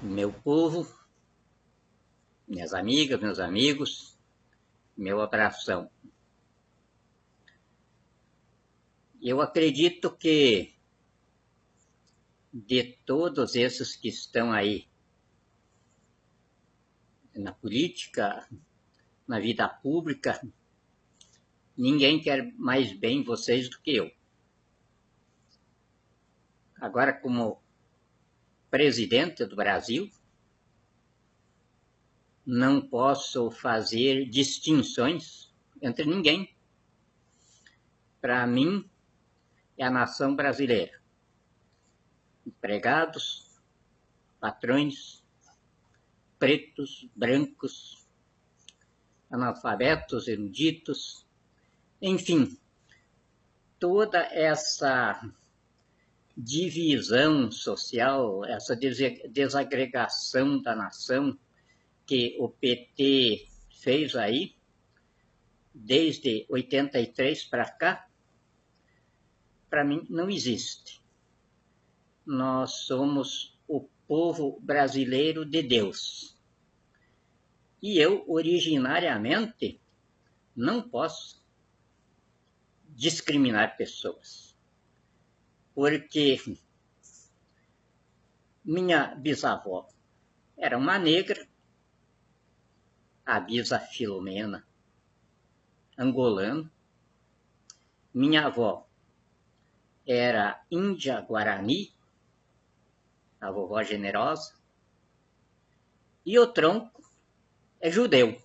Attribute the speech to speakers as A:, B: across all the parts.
A: meu povo, minhas amigas, meus amigos, meu abração. Eu acredito que de todos esses que estão aí na política, na vida pública, ninguém quer mais bem vocês do que eu. Agora, como presidente do Brasil, não posso fazer distinções entre ninguém. Para mim, é a nação brasileira. Empregados, patrões, pretos, brancos, analfabetos, eruditos, enfim, toda essa divisão social, essa desagregação da nação que o PT fez aí, desde 83 para cá, para mim não existe. Nós somos o povo brasileiro de Deus. E eu, originariamente, não posso discriminar pessoas. Porque minha bisavó era uma negra, a bisa Filomena, angolana. Minha avó era índia Guarani, a vovó generosa. E o tronco é judeu.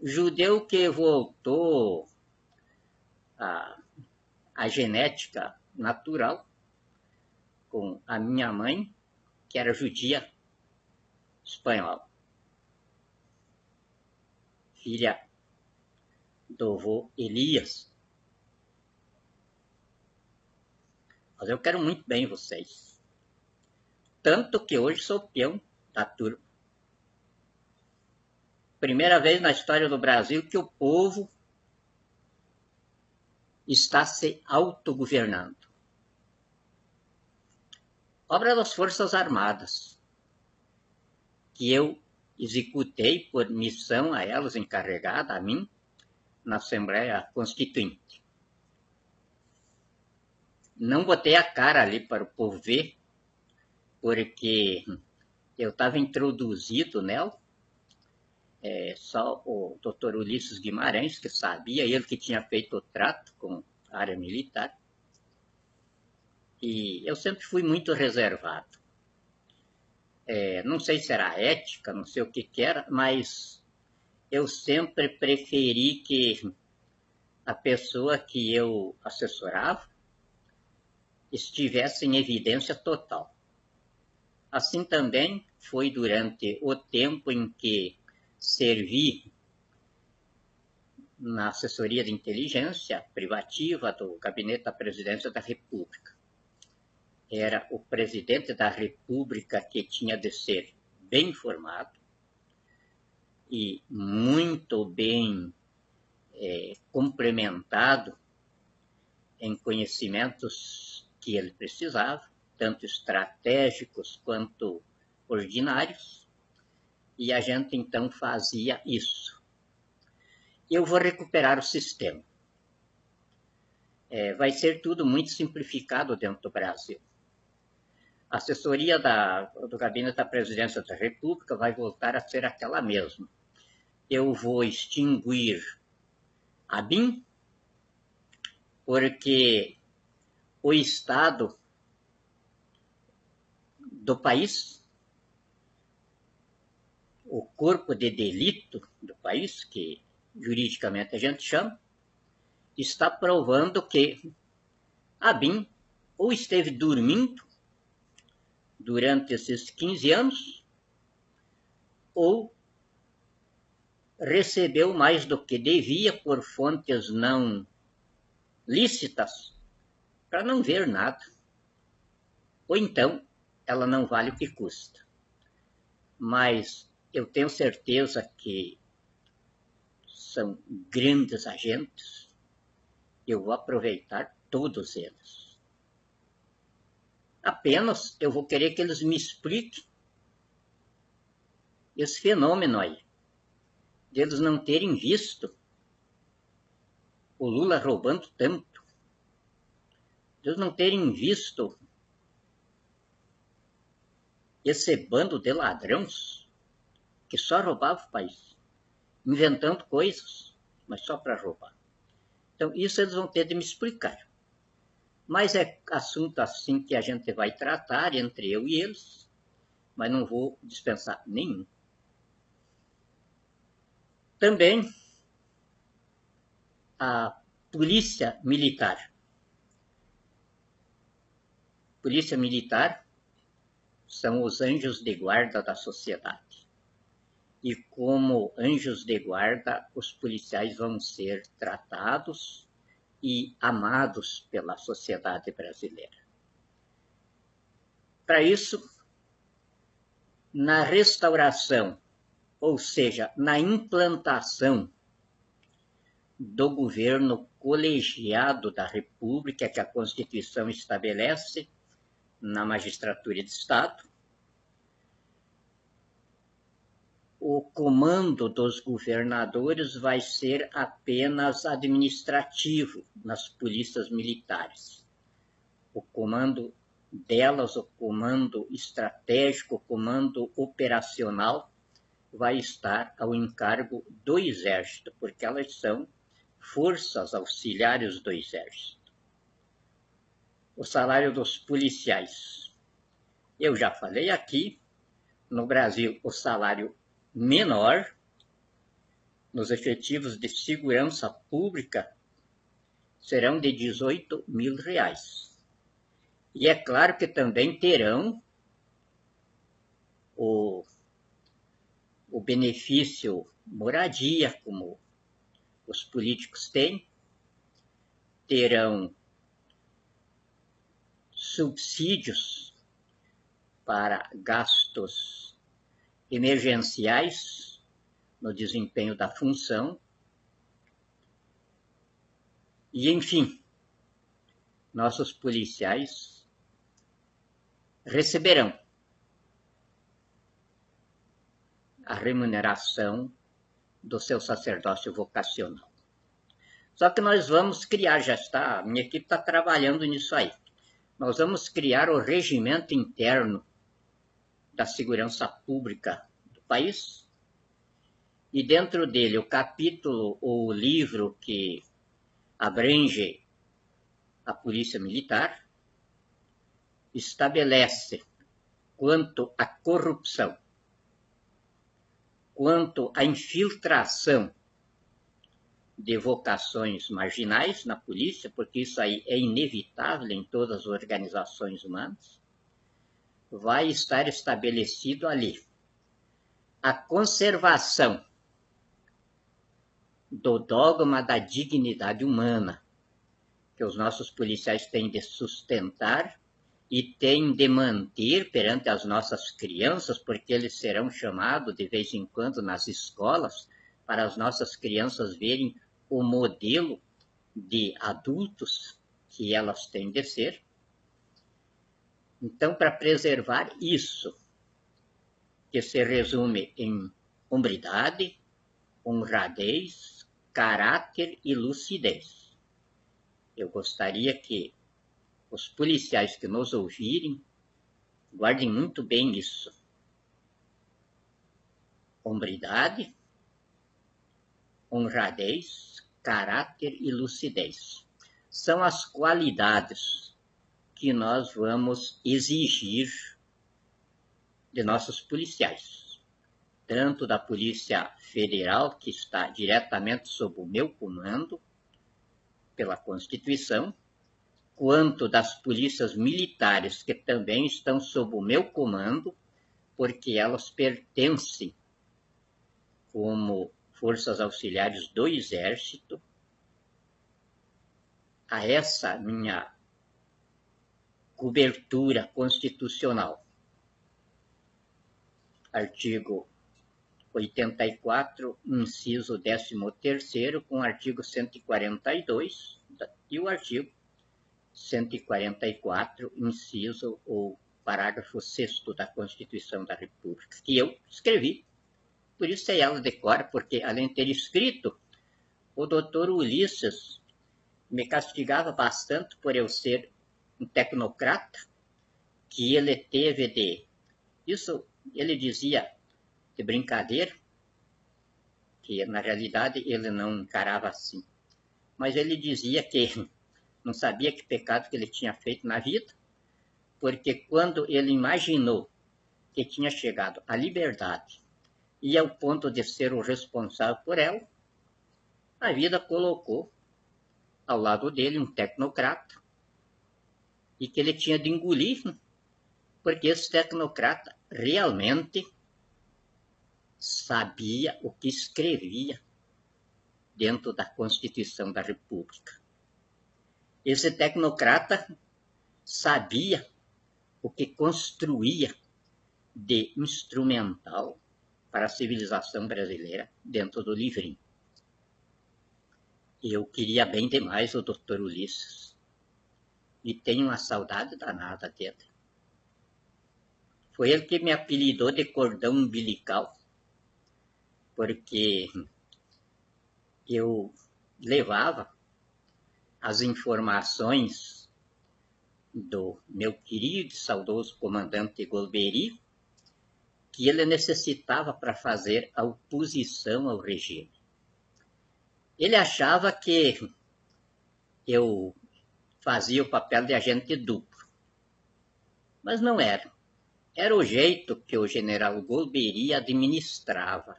A: Judeu que voltou a genética natural com a minha mãe, que era judia espanhola, filha do avô Elias. Mas eu quero muito bem vocês. Tanto que hoje sou peão da turma. Primeira vez na história do Brasil que o povo está se autogovernando. Obra das Forças Armadas, que eu executei por missão a elas, encarregada a mim, na Assembleia Constituinte. Não botei a cara ali para o povo ver, porque eu estava introduzido nela. Só o Dr. Ulisses Guimarães, que sabia, ele que tinha feito o trato com a área militar. E eu sempre fui muito reservado. Não sei se era ética, não sei o que era, mas eu sempre preferi que a pessoa que eu assessorava estivesse em evidência total. Assim também foi durante o tempo em que servi na assessoria de inteligência privativa do Gabinete da Presidência da República. Era o presidente da República que tinha de ser bem informado e muito bem complementado em conhecimentos que ele precisava, tanto estratégicos quanto ordinários, e a gente então fazia isso. Eu vou recuperar o sistema. Vai ser tudo muito simplificado dentro do Brasil. A assessoria do Gabinete da Presidência da República vai voltar a ser aquela mesma. Eu vou extinguir a BIM, porque o Estado do país, o corpo de delito do país, que juridicamente a gente chama, está provando que a BIM ou esteve dormindo durante esses 15 anos, ou recebeu mais do que devia por fontes não lícitas, para não ver nada. Ou então, ela não vale o que custa. Mas eu tenho certeza que são grandes agentes. Eu vou aproveitar todos eles. Apenas eu vou querer que eles me expliquem esse fenômeno aí, de eles não terem visto o Lula roubando tanto, de eles não terem visto esse bando de ladrões que só roubava o país, inventando coisas, mas só para roubar. Então, isso eles vão ter de me explicar. Mas é assunto assim que a gente vai tratar entre eu e eles, mas não vou dispensar nenhum. Também a Polícia Militar. Polícia Militar são os anjos de guarda da sociedade. E como anjos de guarda, os policiais vão ser tratados e amados pela sociedade brasileira. Para isso, na restauração, ou seja, na implantação do governo colegiado da República que a Constituição estabelece na magistratura de Estado, o comando dos governadores vai ser apenas administrativo nas polícias militares. O comando delas, o comando estratégico, o comando operacional, vai estar ao encargo do Exército, porque elas são forças auxiliares do Exército. O salário dos policiais. Eu já falei aqui, no Brasil, o salário menor nos efetivos de segurança pública serão de R$18.000. E é claro que também terão o benefício moradia, como os políticos têm, terão subsídios para gastos emergenciais no desempenho da função e, enfim, nossos policiais receberão a remuneração do seu sacerdócio vocacional. Só que nós vamos criar, já está, a minha equipe está trabalhando nisso aí, nós vamos criar o regimento interno da segurança pública do país, e dentro dele o capítulo ou o livro que abrange a Polícia Militar estabelece quanto à corrupção, quanto à infiltração de vocações marginais na polícia, porque isso aí é inevitável em todas as organizações humanas, vai estar estabelecido ali a conservação do dogma da dignidade humana, que os nossos policiais têm de sustentar e têm de manter perante as nossas crianças, porque eles serão chamados de vez em quando nas escolas para as nossas crianças verem o modelo de adultos que elas têm de ser. Então, para preservar isso, que se resume em hombridade, honradez, caráter e lucidez, eu gostaria que os policiais que nos ouvirem guardem muito bem isso. Hombridade, honradez, caráter e lucidez são as qualidades que nós vamos exigir de nossos policiais, tanto da Polícia Federal, que está diretamente sob o meu comando pela Constituição, quanto das polícias militares, que também estão sob o meu comando, porque elas pertencem como forças auxiliares do Exército a essa minha cobertura constitucional. Artigo 84, inciso 13º, com o artigo 142 e o artigo 144, inciso ou parágrafo 6º da Constituição da República, que eu escrevi. Por isso sei ela de cor, porque além de ter escrito, o doutor Ulisses me castigava bastante por eu ser um tecnocrata, que ele teve de... Isso ele dizia de brincadeira, que na realidade ele não encarava assim. Mas ele dizia que não sabia que pecado que ele tinha feito na vida, porque quando ele imaginou que tinha chegado à liberdade e ao ponto de ser o responsável por ela, a vida colocou ao lado dele um tecnocrata e que ele tinha de engolir, porque esse tecnocrata realmente sabia o que escrevia dentro da Constituição da República. Esse tecnocrata sabia o que construía de instrumental para a civilização brasileira dentro do livrinho. Eu queria bem demais o Dr. Ulisses e tenho uma saudade danada dele. Foi ele que me apelidou de cordão umbilical, porque eu levava as informações do meu querido e saudoso comandante Golbery, que ele necessitava para fazer a oposição ao regime. Ele achava que eu fazia o papel de agente duplo, mas não era. Era o jeito que o general Golbery administrava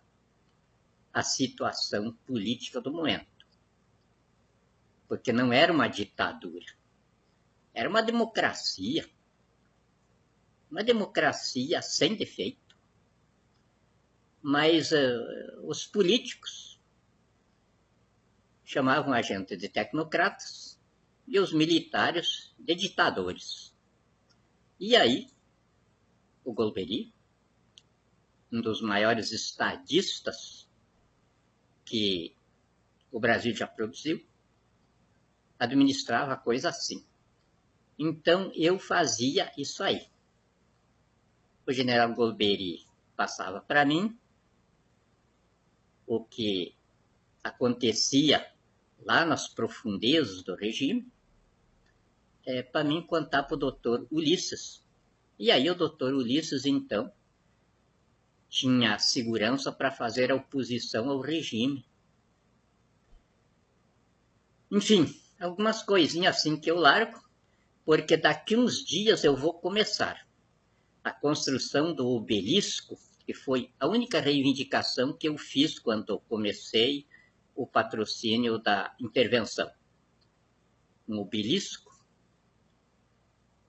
A: a situação política do momento. Porque não era uma ditadura, era uma democracia sem defeito. Mas os políticos chamavam a gente de tecnocratas e os militares de ditadores. E aí, o Golbery, um dos maiores estadistas que o Brasil já produziu, administrava a coisa assim. Então, eu fazia isso aí. O general Golbery passava para mim o que acontecia lá nas profundezas do regime, para mim contar para o doutor Ulisses. E aí o doutor Ulisses, então, tinha segurança para fazer a oposição ao regime. Enfim, algumas coisinhas assim que eu largo, porque daqui uns dias eu vou começar a construção do obelisco, que foi a única reivindicação que eu fiz quando comecei o patrocínio da intervenção. Um obelisco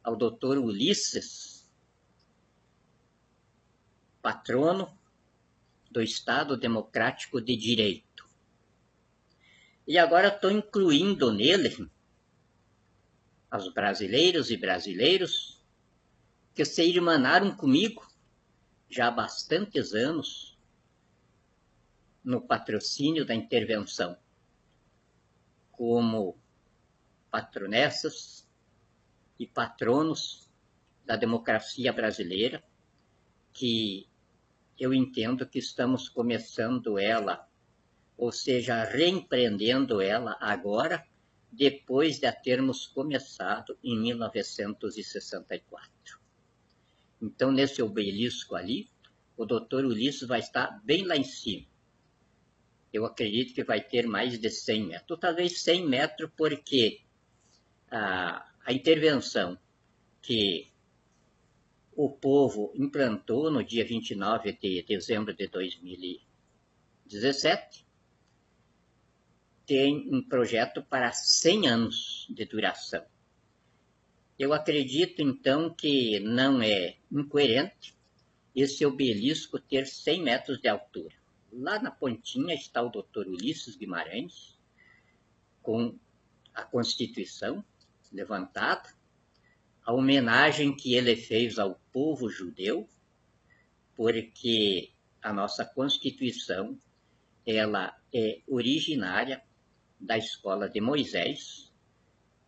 A: ao doutor Ulisses, patrono do Estado Democrático de Direito. E agora estou incluindo nele aos brasileiros e brasileiros que se irmanaram comigo já há bastantes anos no patrocínio da intervenção, como patronessas e patronos da democracia brasileira, que eu entendo que estamos começando ela, ou seja, reempreendendo ela agora, depois de a termos começado em 1964. Então, nesse obelisco ali, o doutor Ulisses vai estar bem lá em cima. Eu acredito que vai ter mais de 100 metros, ou talvez 100 metros, porque a intervenção que o povo implantou no dia 29 de dezembro de 2017 tem um projeto para 100 anos de duração. Eu acredito, então, que não é incoerente esse obelisco ter 100 metros de altura. Lá na pontinha está o Dr. Ulisses Guimarães, com a Constituição levantada, a homenagem que ele fez ao povo judeu, porque a nossa Constituição ela é originária da escola de Moisés,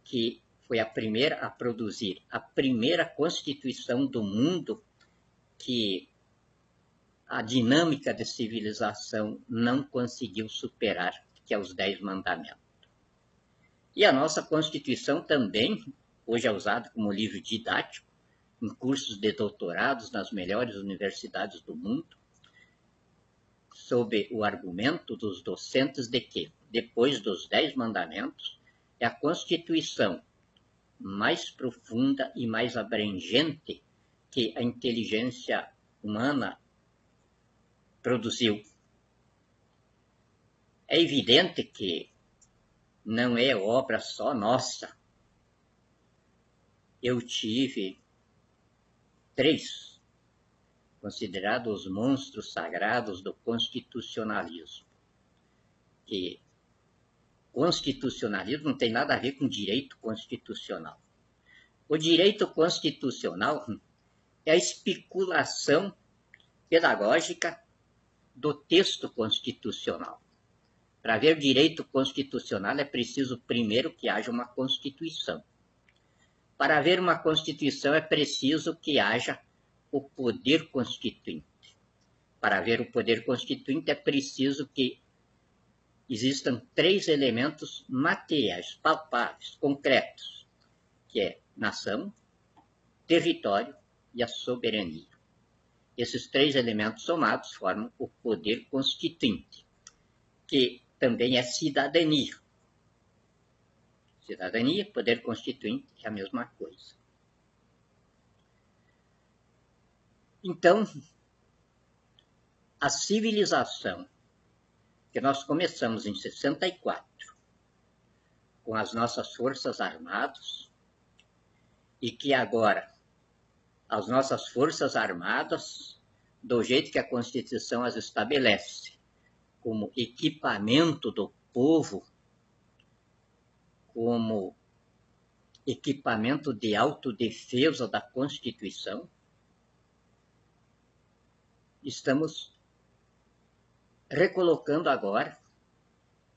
A: que foi a primeira a produzir a primeira Constituição do mundo que a dinâmica de civilização não conseguiu superar, que é os 10 Mandamentos. E a nossa Constituição também, hoje é usada como livro didático, em cursos de doutorados nas melhores universidades do mundo, sob o argumento dos docentes de que, depois dos 10 Mandamentos, é a Constituição mais profunda e mais abrangente que a inteligência humana produziu. É evidente que não é obra só nossa. Eu tive 3 considerados os monstros sagrados do constitucionalismo. Que constitucionalismo não tem nada a ver com direito constitucional. O direito constitucional é a especulação pedagógica do texto constitucional. Para haver direito constitucional é preciso primeiro que haja uma Constituição. Para haver uma Constituição é preciso que haja o poder constituinte. Para haver o poder constituinte é preciso que existam 3 elementos materiais, palpáveis, concretos, que é nação, território e a soberania. Esses 3 elementos somados formam o poder constituinte, que também é cidadania. Cidadania, poder constituinte, é a mesma coisa. Então, a civilização que nós começamos em 64, com as nossas forças armadas, e que agora as nossas forças armadas, do jeito que a Constituição as estabelece, como equipamento do povo, como equipamento de autodefesa da Constituição, estamos recolocando agora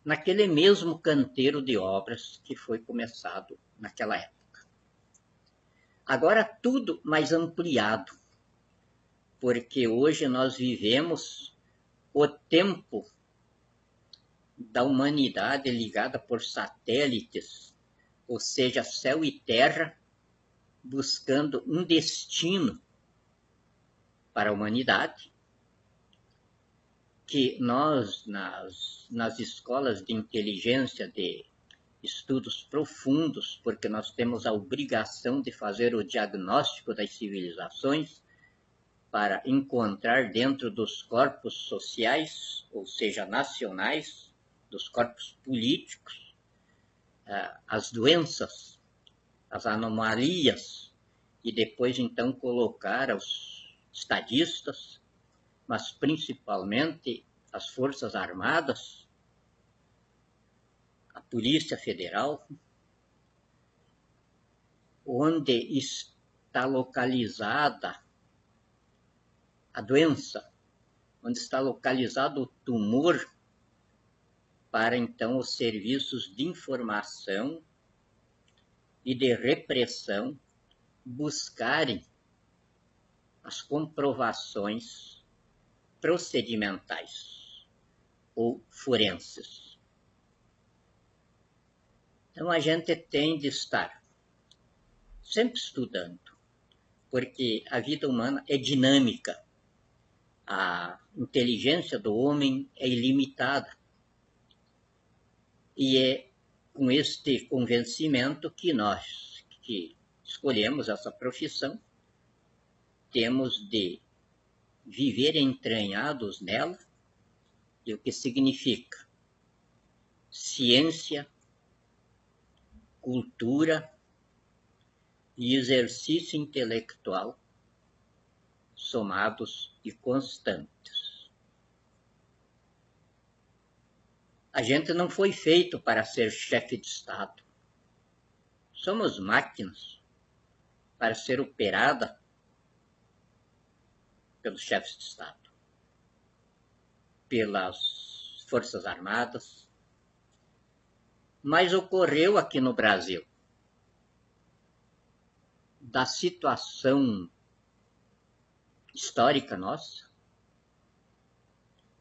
A: naquele mesmo canteiro de obras que foi começado naquela época. Agora tudo mais ampliado, porque hoje nós vivemos o tempo da humanidade ligada por satélites, ou seja, céu e terra, buscando um destino para a humanidade, que nós, nas escolas de inteligência, de estudos profundos, porque nós temos a obrigação de fazer o diagnóstico das civilizações para encontrar dentro dos corpos sociais, ou seja, nacionais, dos corpos políticos, as doenças, as anomalias, e depois então colocar os estadistas, mas principalmente as Forças Armadas, a Polícia Federal, onde está localizada a doença, onde está localizado o tumor, para então os serviços de informação e de repressão buscarem as comprovações procedimentais ou forenses. Então a gente tem de estar sempre estudando, porque a vida humana é dinâmica, a inteligência do homem é ilimitada, e é com este convencimento que nós, que escolhemos essa profissão, temos de viver entranhados nela, e o que significa ciência, cultura e exercício intelectual somados e constantes. A gente não foi feito para ser chefe de Estado. Somos máquinas para ser operada pelos chefes de Estado, pelas Forças Armadas. Mas ocorreu aqui no Brasil da situação histórica nossa,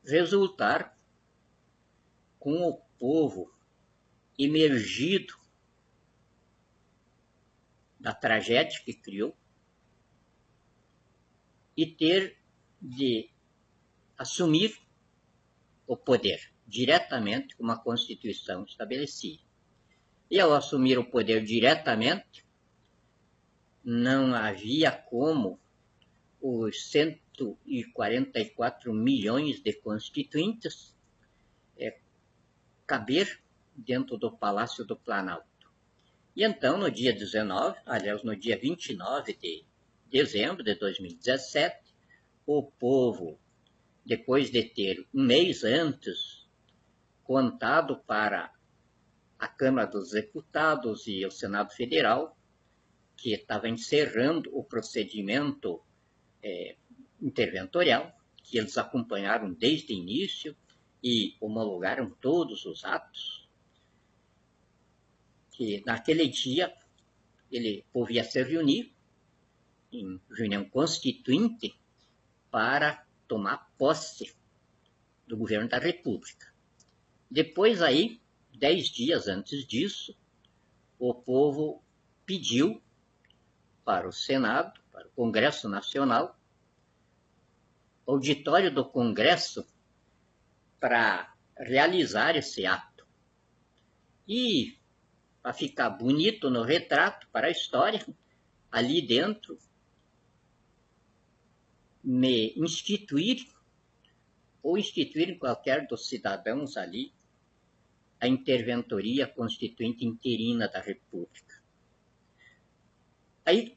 A: resultar com o povo emergido da tragédia que criou e ter de assumir o poder diretamente, como a Constituição estabelecia. E ao assumir o poder diretamente, não havia como os 144 milhões de constituintes caber dentro do Palácio do Planalto. E então, no dia 29 de dezembro de 2017, o povo, depois de ter um mês antes contado para a Câmara dos Deputados e o Senado Federal, que estava encerrando o procedimento interventorial, que eles acompanharam desde o início e homologaram todos os atos, que naquele dia o povo ia se reunir em reunião constituinte para tomar posse do governo da República. Depois aí, 10 dias antes disso, o povo pediu para o Senado, para o Congresso Nacional, auditório do Congresso, para realizar esse ato. E, para ficar bonito no retrato, para a história, ali dentro, me instituir, ou instituir qualquer dos cidadãos ali, a interventoria constituinte interina da República. Aí,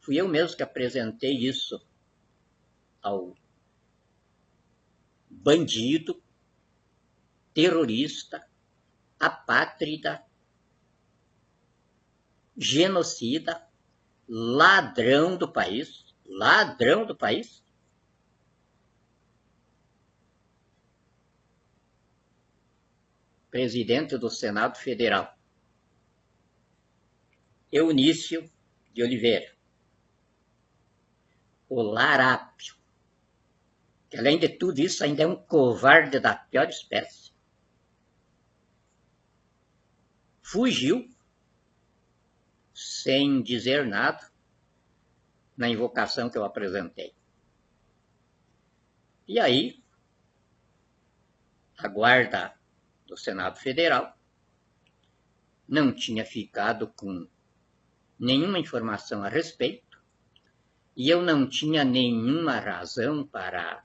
A: fui eu mesmo que apresentei isso ao bandido, terrorista, apátrida, genocida, ladrão do país, presidente do Senado Federal, Eunício de Oliveira, o larápio, que além de tudo isso ainda é um covarde da pior espécie. Fugiu sem dizer nada na invocação que eu apresentei. E aí, a guarda do Senado Federal não tinha ficado com nenhuma informação a respeito e eu não tinha nenhuma razão para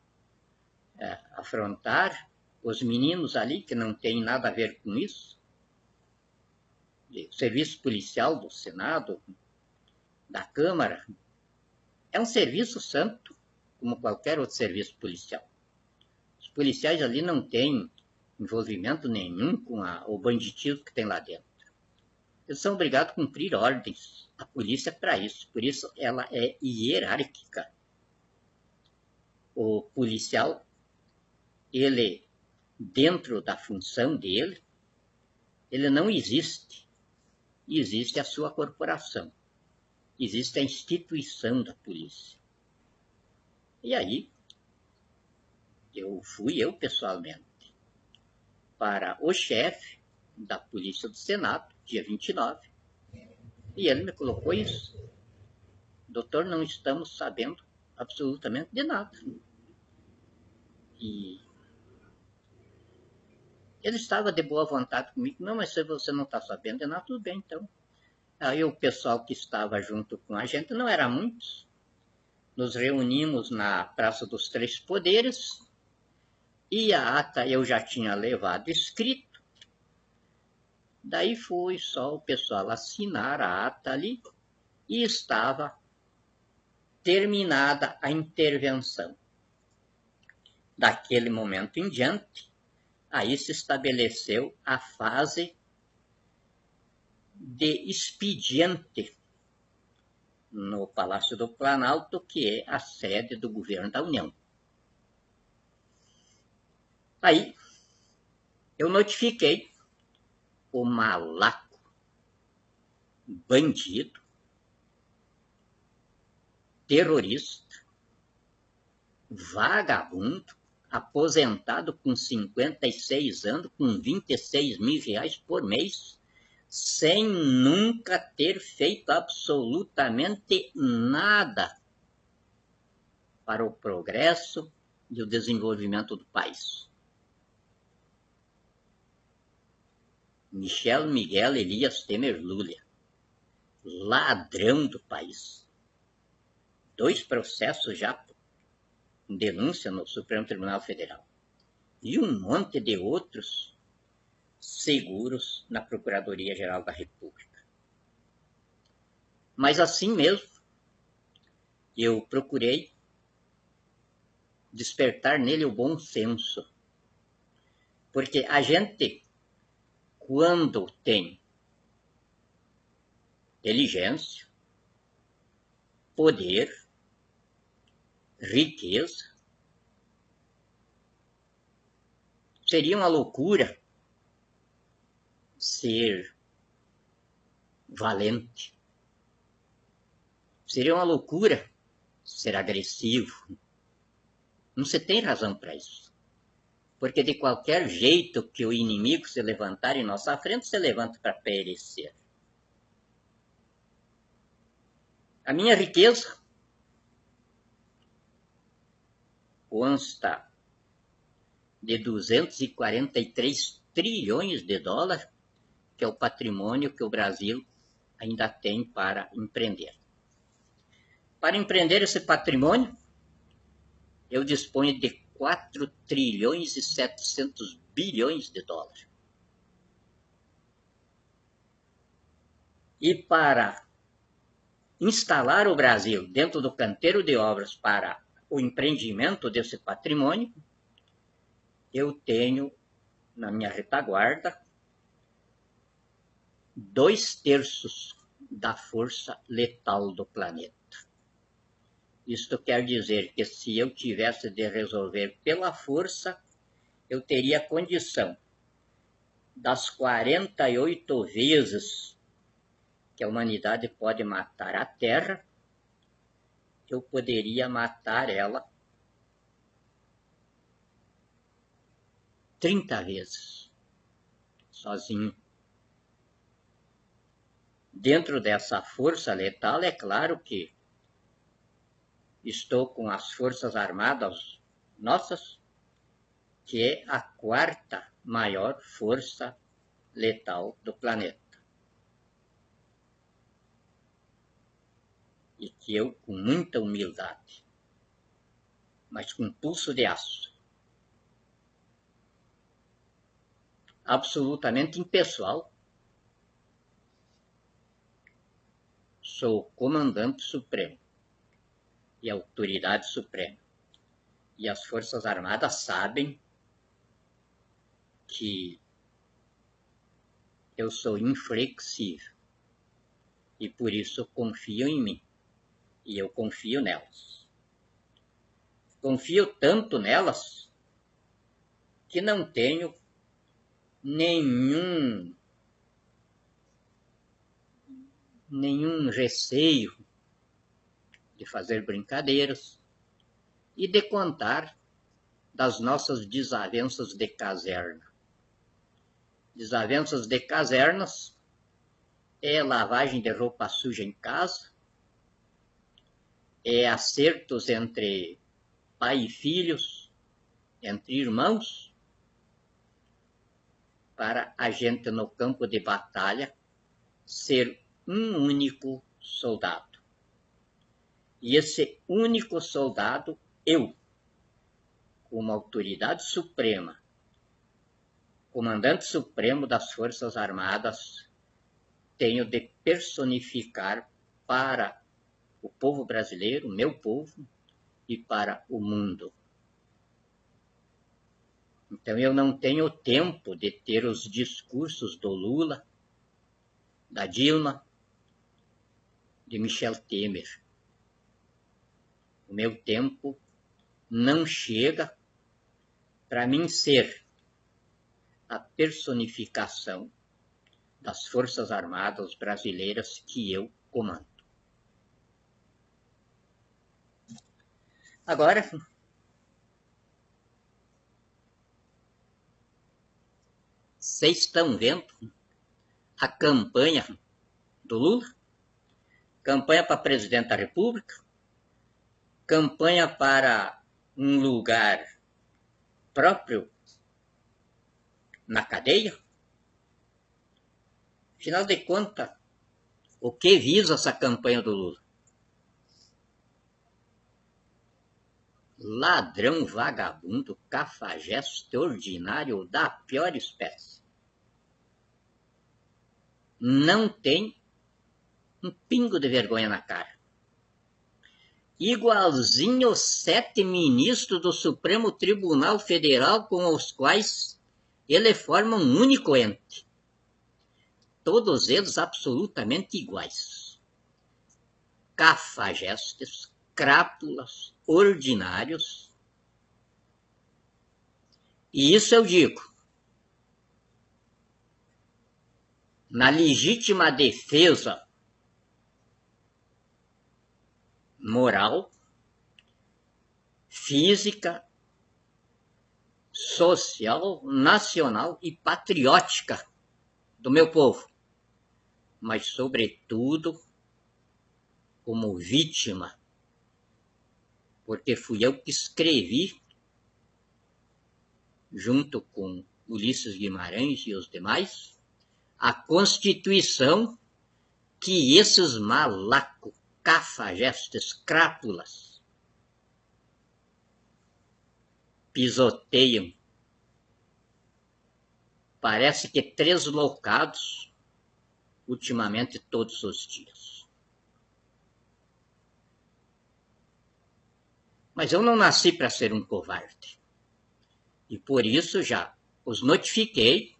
A: afrontar os meninos ali, que não tem nada a ver com isso. O serviço policial do Senado, da Câmara, é um serviço santo, como qualquer outro serviço policial. Os policiais ali não têm envolvimento nenhum com o banditismo que tem lá dentro. Eles são obrigados a cumprir ordens. A polícia é para isso, por isso ela é hierárquica. O policial, ele, dentro da função dele, ele não existe. Existe a sua corporação. Existe a instituição da polícia. E aí, fui eu pessoalmente para o chefe da Polícia do Senado, dia 29, e ele me colocou isso. Doutor, não estamos sabendo absolutamente de nada. E ele estava de boa vontade comigo. Não, mas se você não está sabendo de nada, tudo bem, então. Aí o pessoal que estava junto com a gente, não era muitos, nos reunimos na Praça dos Três Poderes, e a ata eu já tinha levado escrito. Daí foi só o pessoal assinar a ata ali, e estava terminada a intervenção. Daquele momento em diante, aí se estabeleceu a fase de expediente no Palácio do Planalto, que é a sede do governo da União. Aí, eu notifiquei o malaco, bandido, terrorista, vagabundo, aposentado com 56 anos, com 26 mil reais por mês, sem nunca ter feito absolutamente nada para o progresso e o desenvolvimento do país. Michel Miguel Elias Temer Lulia, ladrão do país. 2 processos já em denúncia no Supremo Tribunal Federal. E um monte de outros seguros na Procuradoria-Geral da República. Mas assim mesmo, eu procurei despertar nele o bom senso. Porque a gente, quando tem inteligência, poder, riqueza, seria uma loucura ser valente. Seria uma loucura ser agressivo. Não se tem razão para isso. Porque de qualquer jeito que o inimigo se levantar em nossa frente, se levanta para perecer. A minha riqueza consta de 243 trilhões de dólares, que é o patrimônio que o Brasil ainda tem para empreender. Para empreender esse patrimônio, eu disponho de 4 trilhões e 700 bilhões de dólares. E para instalar o Brasil dentro do canteiro de obras para o empreendimento desse patrimônio, eu tenho na minha retaguarda 2/3 da força letal do planeta. Isto quer dizer que se eu tivesse de resolver pela força, eu teria condição das 48 vezes que a humanidade pode matar a Terra, eu poderia matar ela 30 vezes, sozinho. Dentro dessa força letal, é claro que estou com as Forças Armadas nossas, que é a 4ª maior força letal do planeta. E que eu, com muita humildade, mas com pulso de aço, absolutamente impessoal, sou o comandante supremo e autoridade suprema. E as Forças Armadas sabem que eu sou inflexível e por isso confiam em mim. E eu confio nelas. Confio tanto nelas que não tenho nenhum receio de fazer brincadeiras e de contar das nossas desavenças de caserna. Desavenças de casernas é lavagem de roupa suja em casa, é acertos entre pai e filhos, entre irmãos, para a gente no campo de batalha ser um único soldado. E esse único soldado, eu, como autoridade suprema, comandante supremo das Forças Armadas, tenho de personificar para o povo brasileiro, meu povo, e para o mundo. Então eu não tenho tempo de ter os discursos do Lula, da Dilma, de Michel Temer. O meu tempo não chega para mim ser a personificação das Forças Armadas brasileiras que eu comando. Agora, vocês estão vendo a campanha do Lula? Campanha para presidente da República, campanha para um lugar próprio na cadeia. Afinal de contas, o que visa essa campanha do Lula? Ladrão, vagabundo, cafajeste ordinário da pior espécie. Não tem um pingo de vergonha na cara. Igualzinho aos 7 ministros do Supremo Tribunal Federal com os quais ele forma um único ente. Todos eles absolutamente iguais. Cafajestes, crápulas, ordinários. E isso eu digo, na legítima defesa moral, física, social, nacional e patriótica do meu povo, mas sobretudo como vítima, porque fui eu que escrevi, junto com Ulisses Guimarães e os demais, a Constituição que esses malacos, cafajestes, crápulas pisoteiam. Parece que treslocados ultimamente todos os dias. Mas eu não nasci para ser um covarde. E por isso já os notifiquei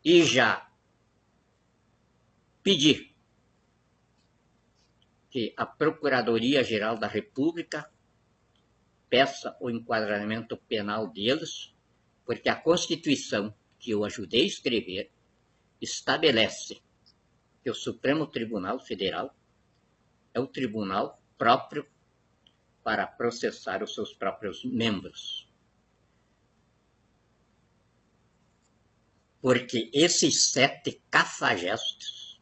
A: e já pedi que a Procuradoria-Geral da República peça o enquadramento penal deles, porque a Constituição que eu ajudei a escrever estabelece que o Supremo Tribunal Federal é o tribunal próprio para processar os seus próprios membros. Porque esses 7 cafajestes,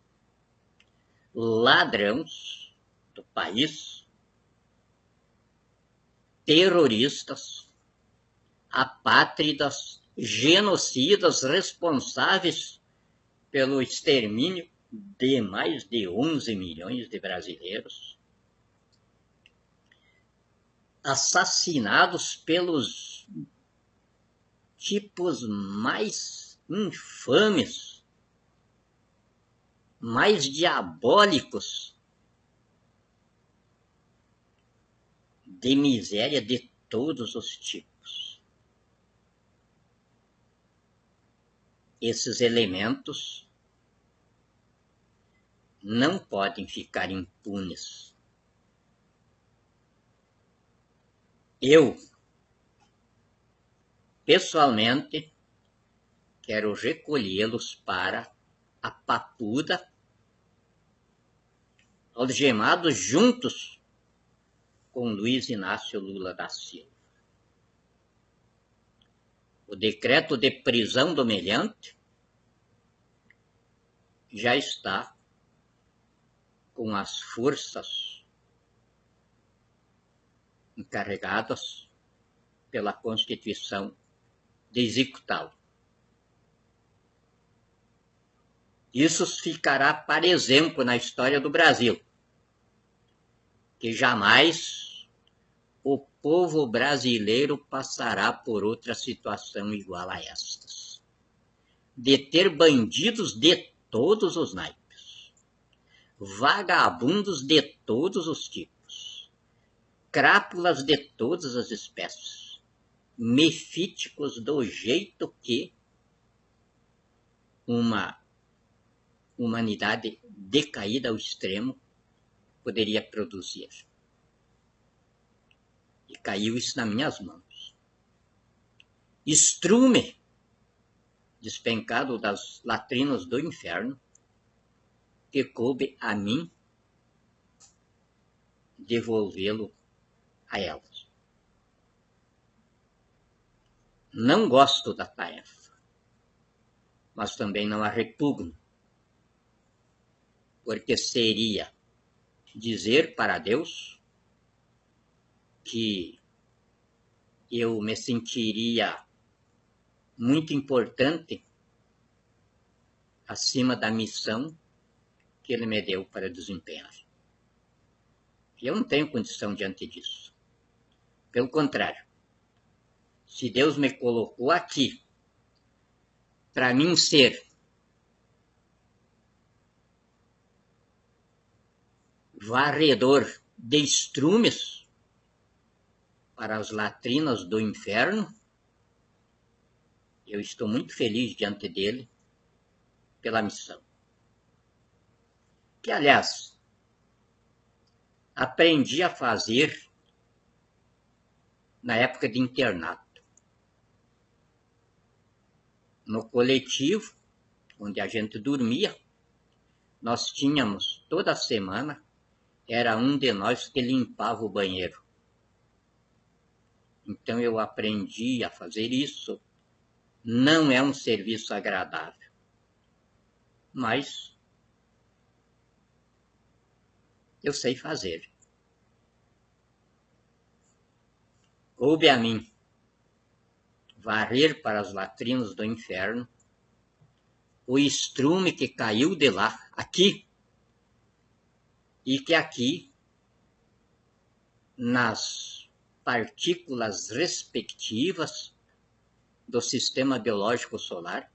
A: ladrões do país, terroristas, apátridas, genocidas responsáveis pelo extermínio de mais de 11 milhões de brasileiros, assassinados pelos tipos mais infames, mais diabólicos de miséria de todos os tipos. Esses elementos não podem ficar impunes. Eu, pessoalmente, quero recolhê-los para a Papuda, algemados juntos com Luiz Inácio Lula da Silva. O decreto de prisão do meliante já está com as forças encarregadas pela Constituição de executá-lo. Isso ficará para exemplo na história do Brasil, que jamais o povo brasileiro passará por outra situação igual a estas. De ter bandidos de todos os naipes, vagabundos de todos os tipos, crápulas de todas as espécies, mefíticos do jeito que uma humanidade decaída ao extremo poderia produzir. E caiu isso nas minhas mãos. Estrume, despencado das latrinas do inferno, que coube a mim devolvê-lo a elas. Não gosto da tarefa, mas também não a repugno, porque seria dizer para Deus que eu me sentiria muito importante acima da missão que Ele me deu para desempenhar. E eu não tenho condição diante disso. Pelo contrário, se Deus me colocou aqui para mim ser varredor de estrumes para as latrinas do inferno, eu estou muito feliz diante dele pela missão. Que, aliás, aprendi a fazer na época de internato. No coletivo, onde a gente dormia, nós tínhamos toda semana, era um de nós que limpava o banheiro. Então eu aprendi a fazer isso. Não é um serviço agradável, mas eu sei fazer. Coube a mim varrer para as latrinas do inferno o estrume que caiu de lá, aqui, e que aqui, nas partículas respectivas do sistema biológico solar,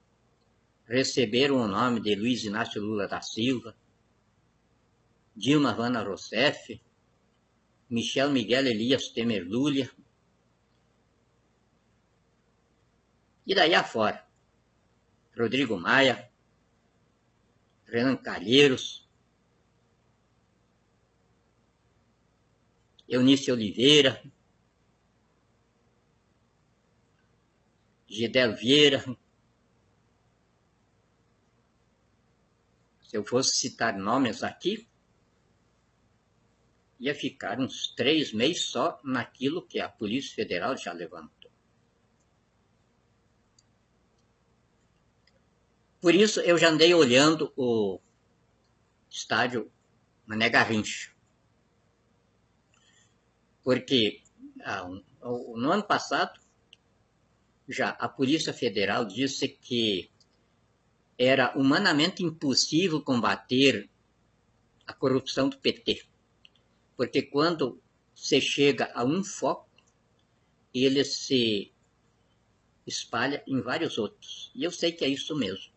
A: receberam o nome de Luiz Inácio Lula da Silva, Dilma Hanna Rousseff, Michel Miguel Elias Temer Lulia, e daí afora, Rodrigo Maia, Renan Calheiros, Eunice Oliveira, Gedel Vieira. Se eu fosse citar nomes aqui, ia ficar uns 3 meses só naquilo que a Polícia Federal já levantou. Por isso eu já andei olhando o estádio Mané Garrincha. Porque no ano passado, já a Polícia Federal disse que era humanamente impossível combater a corrupção do PT. Porque quando se chega a um foco, ele se espalha em vários outros. E eu sei que é isso mesmo.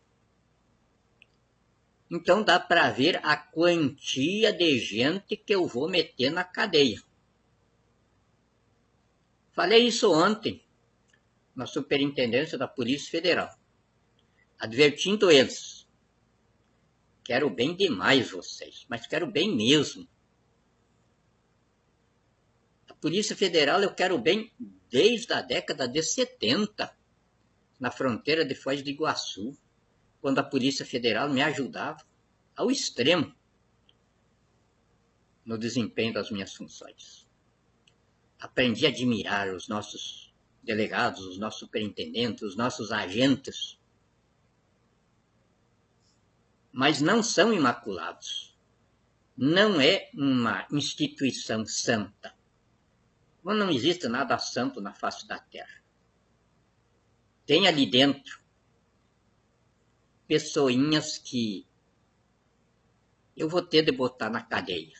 A: Então dá para ver a quantia de gente que eu vou meter na cadeia. Falei isso ontem na Superintendência da Polícia Federal, advertindo eles. Quero bem demais vocês, mas quero bem mesmo. A Polícia Federal eu quero bem desde a década de 70, na fronteira de Foz do Iguaçu, quando a Polícia Federal me ajudava ao extremo no desempenho das minhas funções. Aprendi a admirar os nossos delegados, os nossos superintendentes, os nossos agentes, mas não são imaculados. Não é uma instituição santa. Não existe nada santo na face da terra. Tem ali dentro pessoinhas que eu vou ter de botar na cadeia.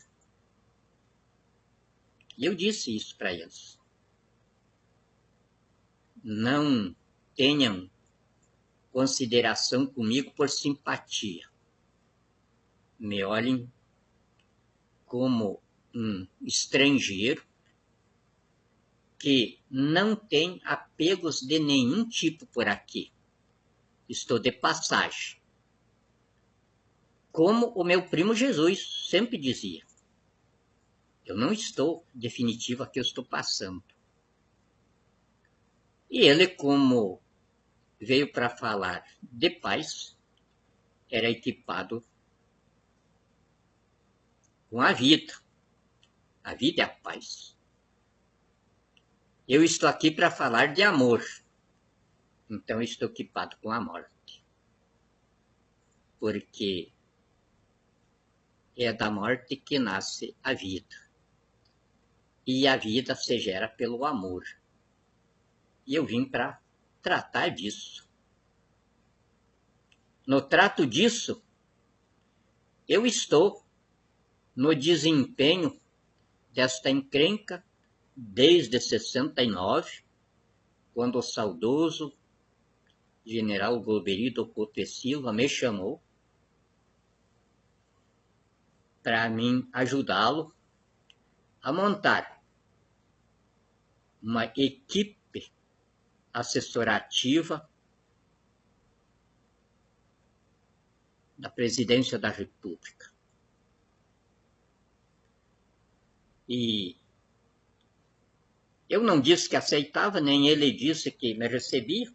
A: E eu disse isso para eles. Não tenham consideração comigo por simpatia. Me olhem como um estrangeiro que não tem apegos de nenhum tipo por aqui. Estou de passagem. Como o meu primo Jesus sempre dizia. Eu não estou definitivo aqui, eu estou passando. E ele, como veio para falar de paz, era equipado com a vida. A vida é a paz. Eu estou aqui para falar de amor. Então eu estou equipado com a morte. Porque é da morte que nasce a vida. E a vida se gera pelo amor. E eu vim para tratar disso. No trato disso, eu estou no desempenho desta encrenca desde 69, quando o saudoso general Golbery Couto Silva me chamou para mim ajudá-lo a montar uma equipe assessorativa da Presidência da República. E eu não disse que aceitava, nem ele disse que me recebia,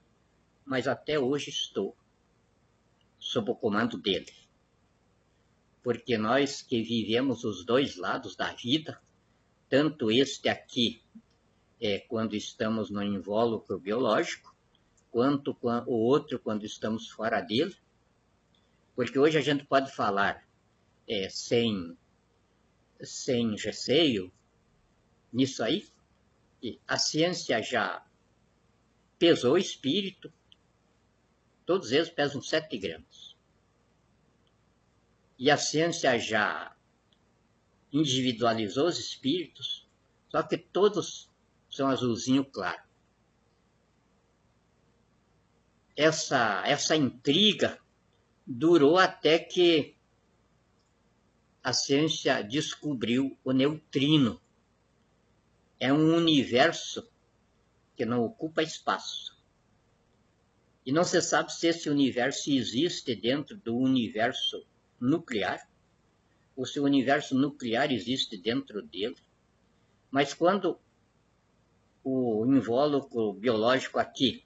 A: mas até hoje estou sob o comando dele. Porque nós que vivemos os dois lados da vida, tanto este aqui, quando estamos no invólucro biológico, quanto o outro quando estamos fora dele, porque hoje a gente pode falar sem receio nisso aí. E a ciência já pesou o espírito, todos eles pesam 7 gramas. E a ciência já individualizou os espíritos, só que todos são azulzinho claro. Essa intriga durou até que a ciência descobriu o neutrino. É um universo que não ocupa espaço. E não se sabe se esse universo existe dentro do universo nuclear, ou se o universo nuclear existe dentro dele. Mas quando o invólucro biológico aqui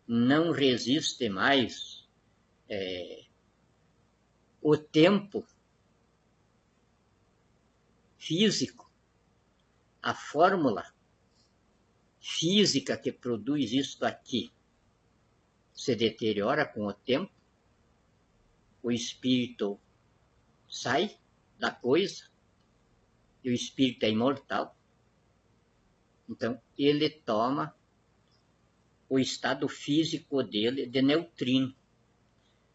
A: não resiste mais o tempo físico, a fórmula física que produz isso aqui se deteriora com o tempo, o espírito sai da coisa, e o espírito é imortal. Então, ele toma o estado físico dele de neutrino.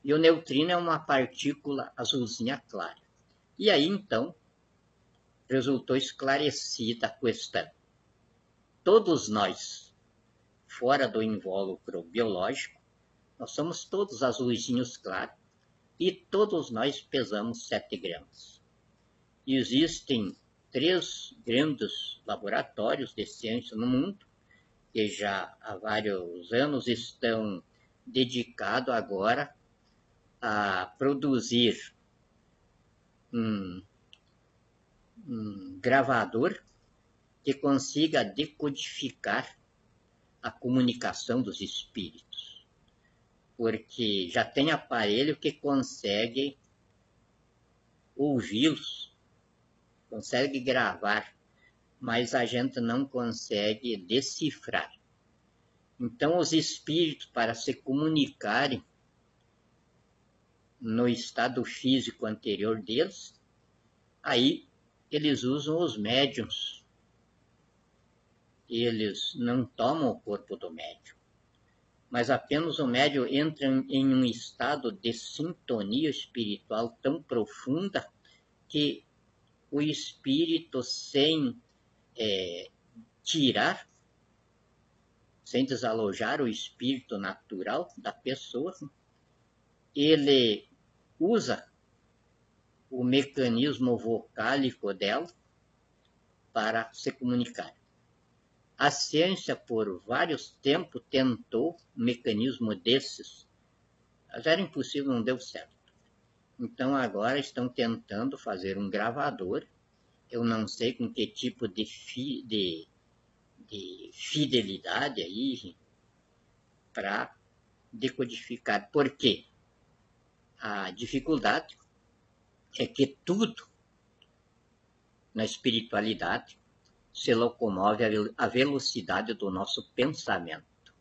A: E o neutrino é uma partícula azulzinha clara. E aí, então, resultou esclarecida a questão. Todos nós, fora do invólucro biológico, nós somos todos azulzinhos claros e todos nós pesamos 7 gramas. Existem 3 grandes laboratórios de ciência no mundo que já há vários anos estão dedicados agora a produzir um gravador que consiga decodificar a comunicação dos espíritos. Porque já tem aparelho que consegue ouvi-los, consegue gravar, mas a gente não consegue decifrar. Então, os espíritos, para se comunicarem no estado físico anterior deles, aí eles usam os médiuns. Eles não tomam o corpo do médium, mas apenas o médium entra em um estado de sintonia espiritual tão profunda que o espírito, sem tirar, sem desalojar o espírito natural da pessoa, ele usa o mecanismo vocálico dela para se comunicar. A ciência, por vários tempos, tentou um mecanismo desses, mas era impossível, não deu certo. Então, agora estão tentando fazer um gravador. Eu não sei com que tipo de fidelidade aí para decodificar. Por quê? A dificuldade é que tudo na espiritualidade, se locomove à velocidade do nosso pensamento.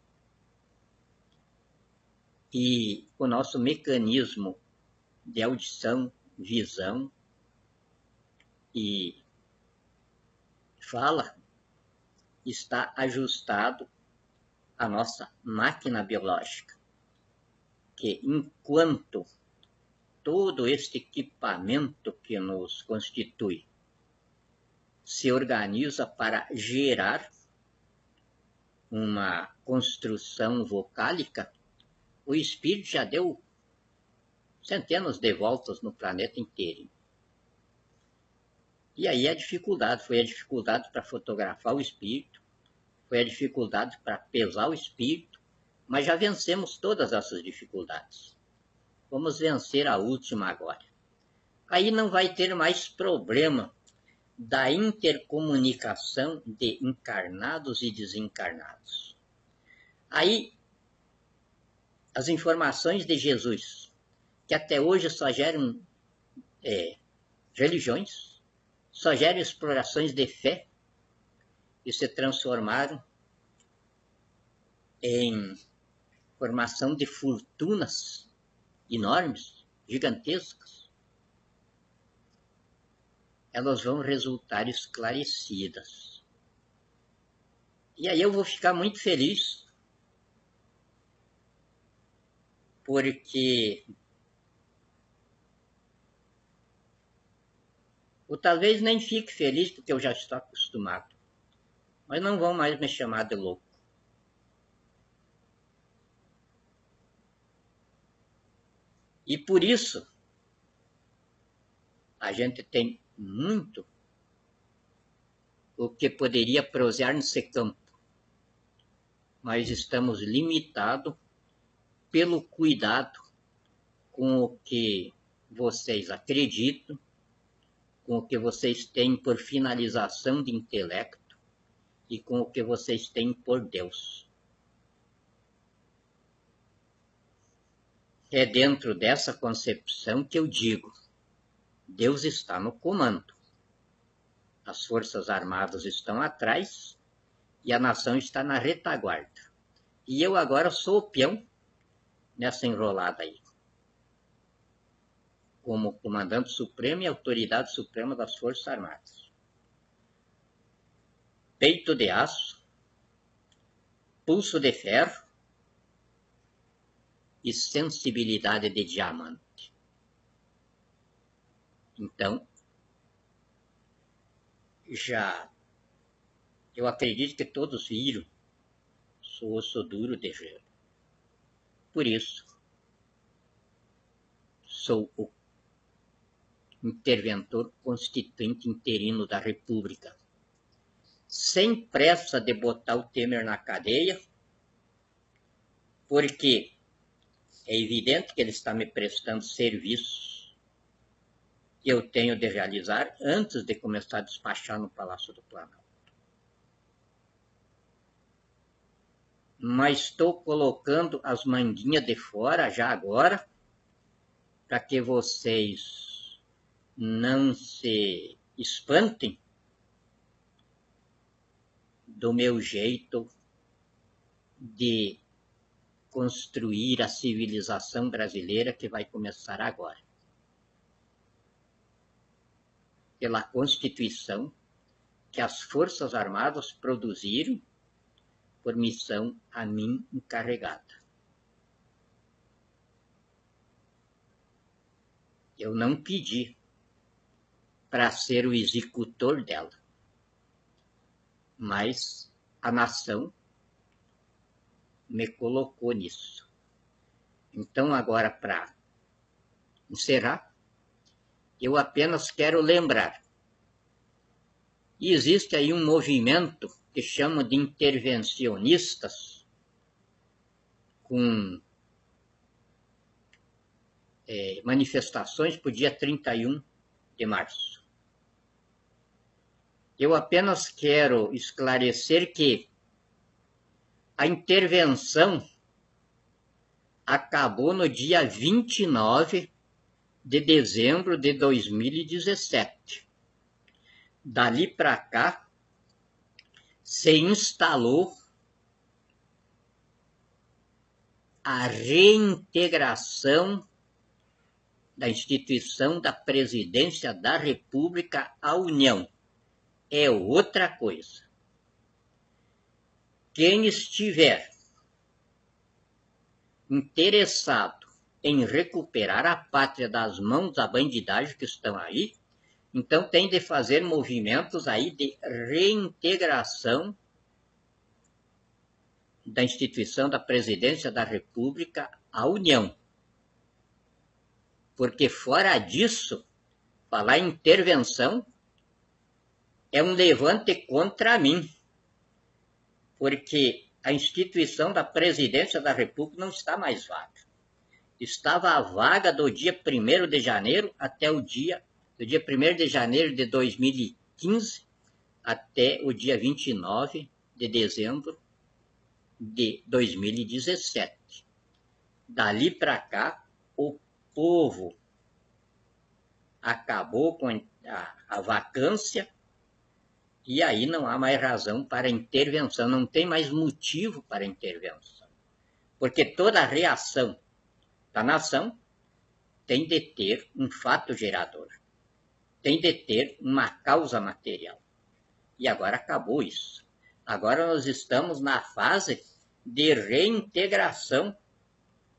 A: E o nosso mecanismo de audição, visão e fala está ajustado à nossa máquina biológica, que enquanto todo este equipamento que nos constitui se organiza para gerar uma construção vocálica, o espírito já deu centenas de voltas no planeta inteiro. E aí foi a dificuldade para fotografar o espírito, foi a dificuldade para pesar o espírito, mas já vencemos todas essas dificuldades. Vamos vencer a última agora. Aí não vai ter mais problema da intercomunicação de encarnados e desencarnados. Aí, as informações de Jesus, que até hoje só geram religiões, só geram explorações de fé, e se transformaram em formação de fortunas enormes, gigantescas, elas vão resultar esclarecidas. E aí eu vou ficar muito feliz, porque ou talvez nem fique feliz, porque eu já estou acostumado, mas não vão mais me chamar de louco. E por isso, a gente tem muito o que poderia prosear nesse campo, mas estamos limitados pelo cuidado com o que vocês acreditam, com o que vocês têm por finalização de intelecto e com o que vocês têm por Deus. É dentro dessa concepção que eu digo: Deus está no comando. As Forças Armadas estão atrás e a nação está na retaguarda. E eu agora sou o peão nessa enrolada aí, como comandante supremo e autoridade suprema das Forças Armadas. Peito de aço, pulso de ferro e sensibilidade de diamante. Então, eu acredito que todos viram, sou osso duro de gelo. Por isso, sou o interventor constituinte interino da República, sem pressa de botar o Temer na cadeia, porque é evidente que ele está me prestando serviços que eu tenho de realizar antes de começar a despachar no Palácio do Planalto. Mas estou colocando as manguinhas de fora já agora, para que vocês não se espantem do meu jeito de construir a civilização brasileira que vai começar agora. Pela Constituição que as Forças Armadas produziram por missão a mim encarregada. Eu não pedi para ser o executor dela, mas a nação me colocou nisso. Então, agora, para encerrar, eu apenas quero lembrar: existe aí um movimento que chamam de intervencionistas, com manifestações para o dia 31 de março. Eu apenas quero esclarecer que a intervenção acabou no dia 29 de dezembro de 2017. Dali para cá, se instalou a reintegração da instituição da Presidência da República à União. É outra coisa. Quem estiver interessado em recuperar a pátria das mãos da bandidagem que estão aí, então tem de fazer movimentos aí de reintegração da instituição da Presidência da República à União. Porque fora disso, falar em intervenção é um levante contra mim. Porque a instituição da Presidência da República não está mais vaga. Estava a vaga do dia 1º de janeiro até do dia 1º de janeiro de 2015 até o dia 29 de dezembro de 2017. Dali para cá, o povo acabou com a vacância e aí não há mais razão para intervenção, não tem mais motivo para intervenção. Porque toda a reação da nação tem de ter um fato gerador, tem de ter uma causa material. E agora acabou isso. Agora nós estamos na fase de reintegração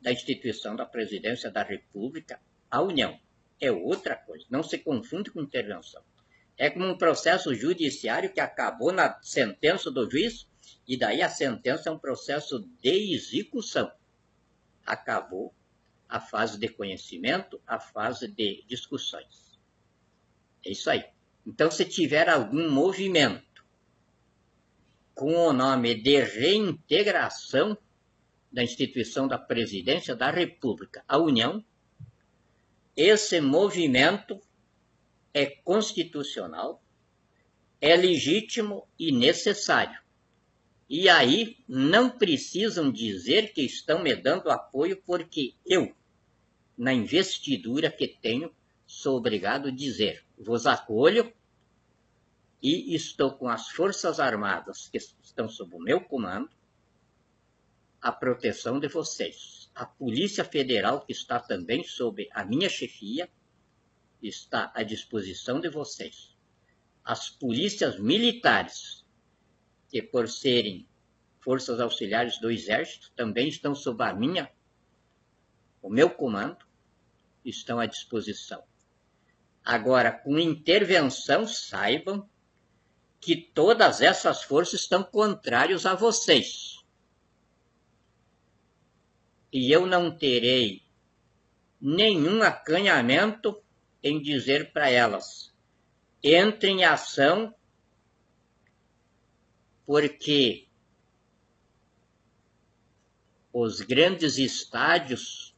A: da instituição da Presidência da República à União. É outra coisa, não se confunde com intervenção. É como um processo judiciário que acabou na sentença do juiz, e daí a sentença é um processo de execução. Acabou a fase de conhecimento, a fase de discussões. É isso aí. Então, se tiver algum movimento com o nome de reintegração da instituição da Presidência da República à União, esse movimento é constitucional, é legítimo e necessário. E aí não precisam dizer que estão me dando apoio, porque eu, na investidura que tenho, sou obrigado a dizer: vos acolho e estou com as Forças Armadas que estão sob o meu comando, a proteção de vocês. A Polícia Federal, que está também sob a minha chefia, está à disposição de vocês. As polícias militares, que por serem forças auxiliares do Exército, também estão sob o meu comando, estão à disposição. Agora, com intervenção, saibam que todas essas forças estão contrárias a vocês. E eu não terei nenhum acanhamento em dizer para elas: entrem em ação, porque os grandes estádios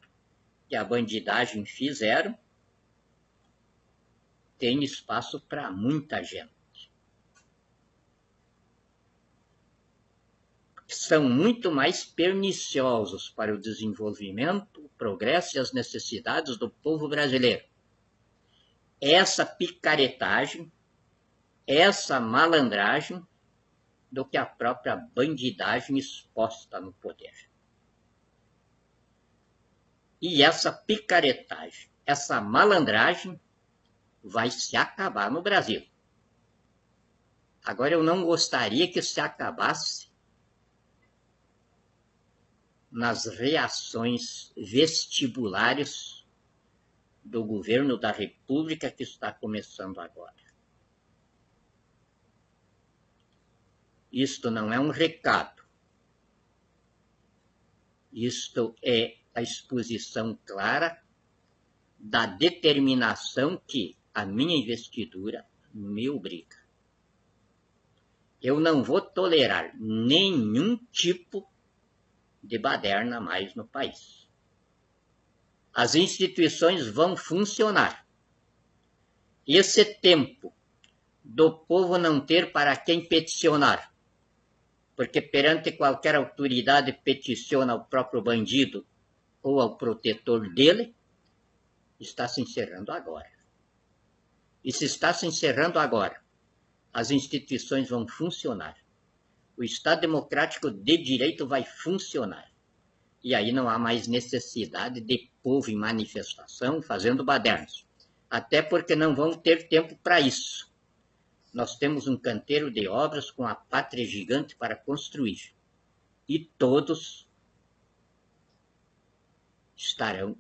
A: que a bandidagem fizeram tem espaço para muita gente. São muito mais perniciosos para o desenvolvimento, o progresso e as necessidades do povo brasileiro. Essa picaretagem, essa malandragem, do que a própria bandidagem exposta no poder. E essa picaretagem, essa malandragem vai se acabar no Brasil. Agora, eu não gostaria que se acabasse nas reações vestibulares do governo da República que está começando agora. Isto não é um recado. Isto é a exposição clara da determinação que a minha investidura me obriga. Eu não vou tolerar nenhum tipo de baderna mais no país. As instituições vão funcionar. Esse tempo do povo não ter para quem peticionar, porque perante qualquer autoridade peticiona ao próprio bandido ou ao protetor dele, está se encerrando agora. E se está se encerrando agora, as instituições vão funcionar. O Estado Democrático de Direito vai funcionar. E aí não há mais necessidade de povo em manifestação fazendo badernos. Até porque não vão ter tempo para isso. Nós temos um canteiro de obras com a pátria gigante para construir. E todos estarão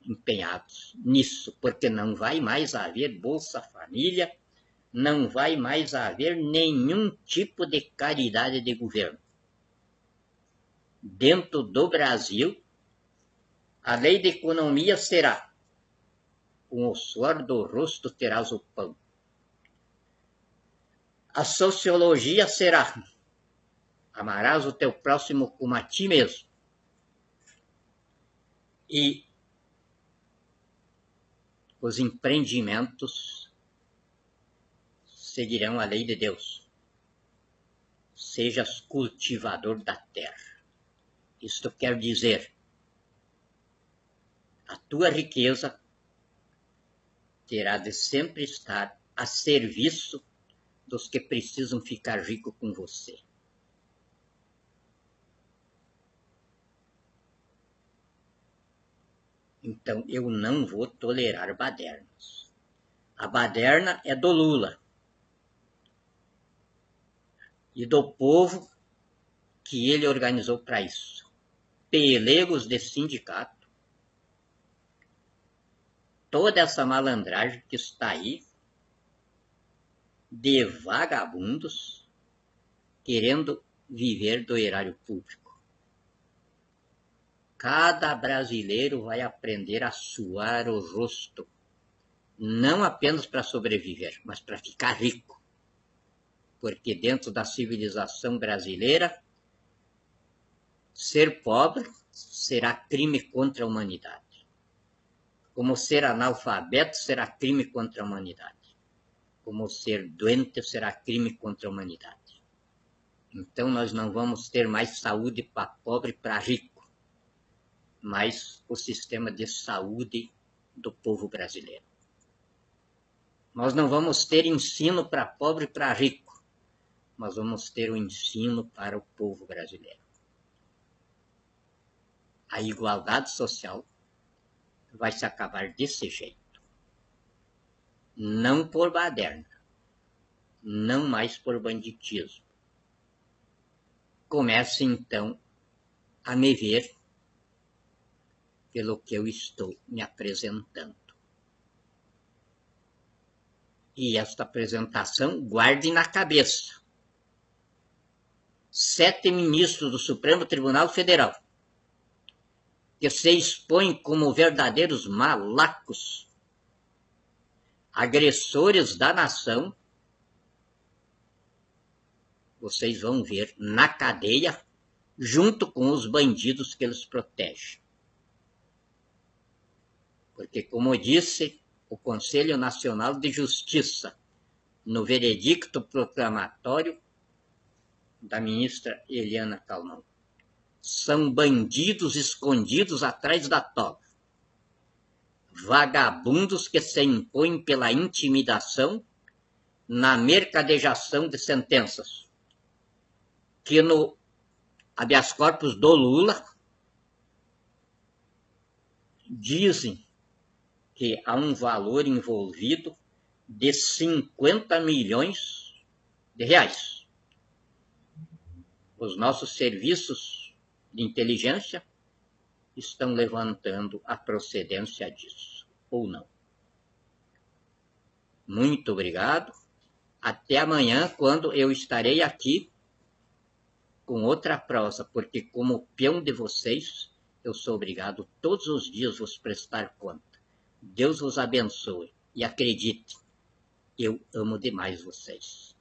A: empenhados nisso, porque não vai mais haver Bolsa Família, não vai mais haver nenhum tipo de caridade de governo. Dentro do Brasil, a lei de economia será: com o suor do rosto terás o pão. A sociologia será: amarás o teu próximo como a ti mesmo. E os empreendimentos seguirão a lei de Deus. Sejas cultivador da terra. Isto quer dizer, a tua riqueza terá de sempre estar a serviço dos que precisam ficar ricos com você. Então, eu não vou tolerar badernas. A baderna é do Lula e do povo que ele organizou para isso. Pelegos de sindicato, toda essa malandragem que está aí, de vagabundos querendo viver do erário público. Cada brasileiro vai aprender a suar o rosto, não apenas para sobreviver, mas para ficar rico. Porque dentro da civilização brasileira, ser pobre será crime contra a humanidade. Como ser analfabeto será crime contra a humanidade. Como ser doente será crime contra a humanidade. Então nós não vamos ter mais saúde para pobre e para rico, mas o sistema de saúde do povo brasileiro. Nós não vamos ter ensino para pobre e para rico, mas vamos ter o ensino para o povo brasileiro. A igualdade social vai se acabar desse jeito. Não por baderna, não mais por banditismo. Comece então a me ver pelo que eu estou me apresentando. E esta apresentação guarde na cabeça. 7 ministros do Supremo Tribunal Federal que se expõem como verdadeiros malacos, agressores da nação, vocês vão ver na cadeia, junto com os bandidos que eles protegem. Porque, como disse o Conselho Nacional de Justiça, no veredicto proclamatório da ministra Eliana Calmon, são bandidos escondidos atrás da toga, vagabundos que se impõem pela intimidação na mercadejação de sentenças, que no habeas corpus do Lula dizem que há um valor envolvido de 50 milhões de reais. Os nossos serviços de inteligência estão levantando a procedência disso, ou não. Muito obrigado. Até amanhã, quando eu estarei aqui com outra prosa, porque como peão de vocês, eu sou obrigado todos os dias vos prestar conta. Deus vos abençoe e acredite, eu amo demais vocês.